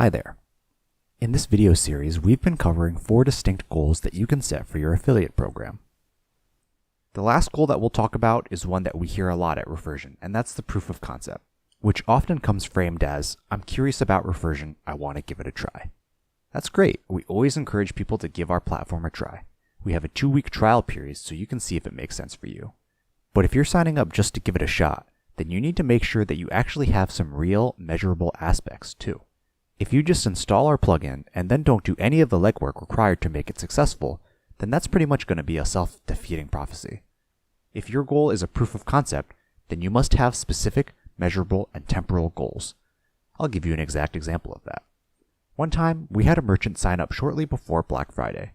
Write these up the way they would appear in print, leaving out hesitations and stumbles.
Hi there. In this video series, we've been covering 4 distinct goals that you can set for your affiliate program. The last goal that we'll talk about is one that we hear a lot at Refersion, and that's the proof of concept, which often comes framed as, I'm curious about Refersion, I want to give it a try. That's great. We always encourage people to give our platform a try. We have a 2-week trial period so you can see if it makes sense for you. But if you're signing up just to give it a shot, then you need to make sure that you actually have some real, measurable aspects too. If you just install our plugin and then don't do any of the legwork required to make it successful, then that's pretty much going to be a self-defeating prophecy. If your goal is a proof of concept, then you must have specific, measurable, and temporal goals. I'll give you an exact example of that. One time, we had a merchant sign up shortly before Black Friday.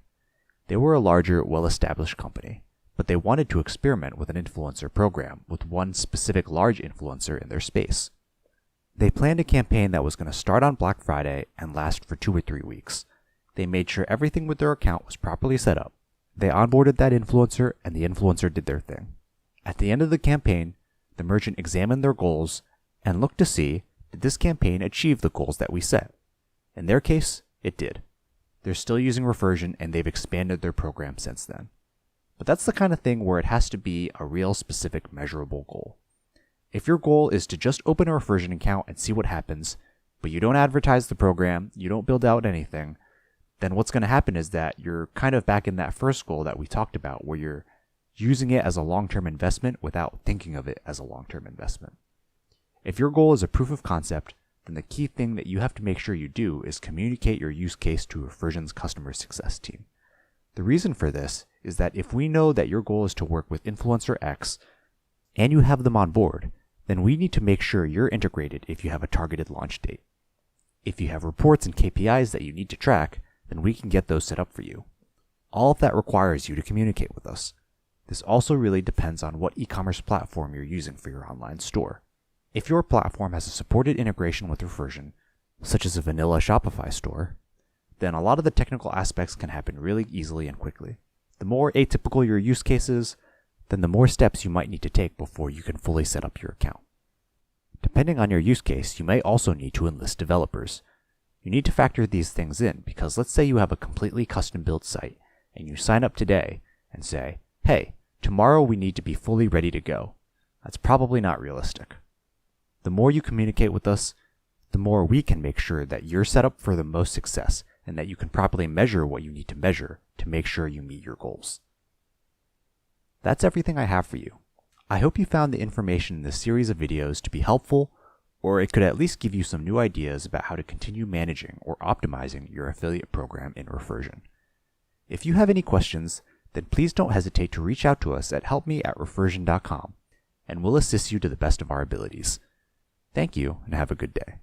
They were a larger, well-established company, but they wanted to experiment with an influencer program with one specific large influencer in their space. They planned a campaign that was going to start on Black Friday and last for 2 or 3 weeks. They made sure everything with their account was properly set up. They onboarded that influencer and the influencer did their thing. At the end of the campaign, the merchant examined their goals and looked to see, did this campaign achieve the goals that we set? In their case, it did. They're still using Refersion and they've expanded their program since then. But that's the kind of thing where it has to be a real specific measurable goal. If your goal is to just open a Refersion account and see what happens, but you don't advertise the program, you don't build out anything, then what's going to happen is that you're kind of back in that first goal that we talked about, where you're using it as a long-term investment without thinking of it as a long-term investment. If your goal is a proof of concept, then the key thing that you have to make sure you do is communicate your use case to Refersion's customer success team. The reason for this is that if we know that your goal is to work with influencer X and you have them on board, then we need to make sure you're integrated if you have a targeted launch date. If you have reports and KPIs that you need to track, then we can get those set up for you. All of that requires you to communicate with us. This also really depends on what e-commerce platform you're using for your online store. If your platform has a supported integration with Refersion, such as a vanilla Shopify store, then a lot of the technical aspects can happen really easily and quickly. The more atypical your use case is, then the more steps you might need to take before you can fully set up your account. Depending on your use case, you may also need to enlist developers. You need to factor these things in because let's say you have a completely custom-built site and you sign up today and say, hey, tomorrow we need to be fully ready to go. That's probably not realistic. The more you communicate with us, the more we can make sure that you're set up for the most success and that you can properly measure what you need to measure to make sure you meet your goals. That's everything I have for you. I hope you found the information in this series of videos to be helpful, or it could at least give you some new ideas about how to continue managing or optimizing your affiliate program in Refersion. If you have any questions, then please don't hesitate to reach out to us at helpme@refersion.com, and we'll assist you to the best of our abilities. Thank you, and have a good day.